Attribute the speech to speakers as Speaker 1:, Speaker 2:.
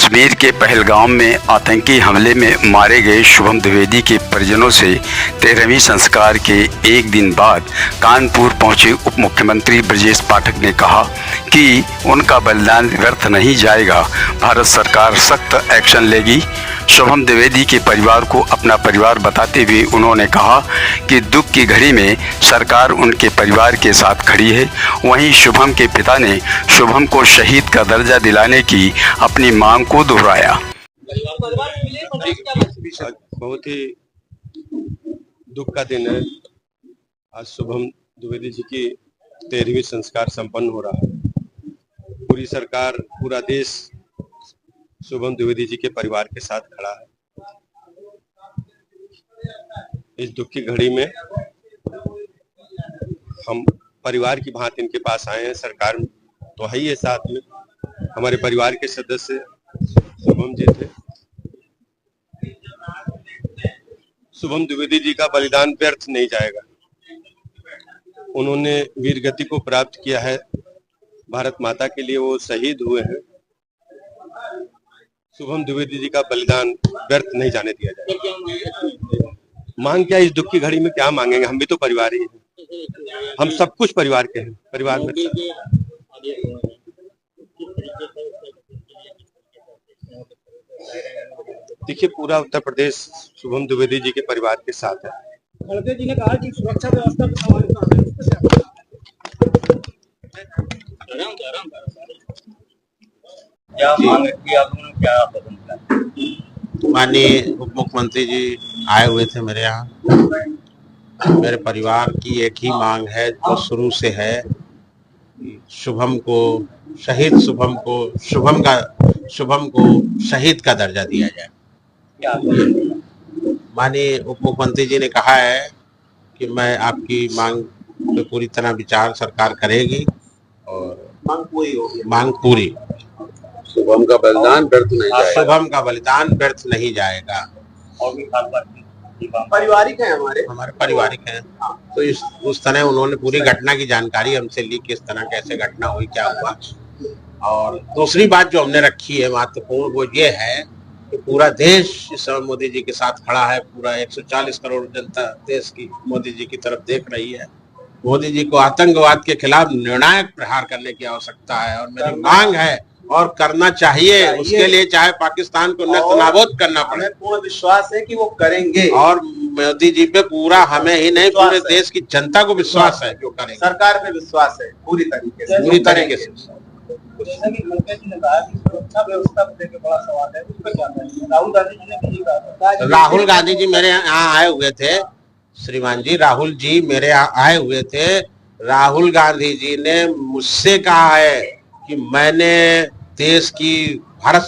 Speaker 1: कश्मीर के पहलगाम में आतंकी हमले में मारे गए शुभम द्विवेदी के परिजनों से 13वीं संस्कार के एक दिन बाद कानपुर पहुंचे उप मुख्यमंत्री ब्रजेश पाठक ने कहा कि उनका बलिदान व्यर्थ नहीं जाएगा। भारत सरकार सख्त एक्शन लेगी। शुभम द्विवेदी के परिवार को अपना परिवार बताते हुए उन्होंने कहा कि दुख की घड़ी में सरकार उनके परिवार के साथ खड़ी है। वहीं शुभम के पिता ने शुभम को शहीद का दर्जा दिलाने की अपनी मांग को दोहराया।
Speaker 2: बहुत ही दुख का दिन है। आज शुभम द्विवेदी जी की 13वीं संस्कार संपन्न हो रहा है। पूरी सरकार, पूरा देश शुभम द्विवेदी जी के परिवार के साथ खड़ा है। इस दुख की घड़ी में हम परिवार की भांति इनके पास आए हैं। सरकार तो है ही है, साथ में हमारे परिवार के सदस्य शुभम जी थे। शुभम द्विवेदी जी का बलिदान व्यर्थ नहीं जाएगा। उन्होंने वीर गति को प्राप्त किया है। भारत माता के लिए वो शहीद हुए हैं। शुभम द्विवेदी जी का बलिदान व्यर्थ नहीं जाने दिया जाएगा। मांग क्या, इस दुख की घड़ी में क्या मांगेंगे? हम भी तो परिवार ही हैं। हम सब कुछ परिवार के हैं। परिवार में देखिए, पूरा उत्तर प्रदेश शुभम द्विवेदी जी के परिवार के साथ है।
Speaker 3: खड़गे जी ने कहा कि सुरक्षा व्यवस्था पे सवाल उठा रहे हैं।
Speaker 4: माननीय उप मुख्यमंत्री जी आए हुए थे मेरे यहाँ। मेरे परिवार की एक ही मांग है जो शुरू से है, शुभम को शहीद का दर्जा दिया जाए। माननीय उप मुख्यमंत्री जी ने कहा है कि मैं आपकी मांग पे पूरी तरह विचार सरकार करेगी और मांग पूरी।
Speaker 5: शुभम का बलिदान व्यर्थ नहीं जाएगा।
Speaker 4: शुभम का बलिदान व्यर्थ नहीं जाएगा।
Speaker 3: पारिवारिक है, हमारे
Speaker 4: पारिवारिक हैं। तो उस तरह उन्होंने पूरी घटना की जानकारी हमसे ली, किस तरह कैसे घटना हुई, क्या हुआ। और दूसरी बात जो हमने रखी है महत्वपूर्ण, वो ये है कि पूरा देश इस समय मोदी जी के साथ खड़ा है। पूरा 140 करोड़ जनता देश की मोदी जी की तरफ देख रही है। मोदी जी को आतंकवाद के खिलाफ निर्णायक प्रहार करने की आवश्यकता है और मेरी मांग है और करना चाहिए। उसके लिए चाहे पाकिस्तान को नेस्तनाबूद करना पड़े।
Speaker 3: पूर्ण विश्वास है कि वो करेंगे
Speaker 4: और मोदी जी पे पूरा हमें ही नहीं, पूरे देश की जनता को विश्वास है जो करेंगे।
Speaker 3: सरकार पे विश्वास है पूरी तरीके से। जैसा कि खड़गे जी ने कहा कि सुरक्षा व्यवस्था को लेकर बड़ा सवाल है, उस पर क्या कहेंगे? राहुल गांधी जी ने भी कहा।
Speaker 4: राहुल गांधी जी मेरे यहाँ आए हुए थे। श्रीमान जी, राहुल जी मेरे यहाँ आए हुए थे। राहुल गांधी जी ने मुझसे कहा है कि मैंने देश की, भारत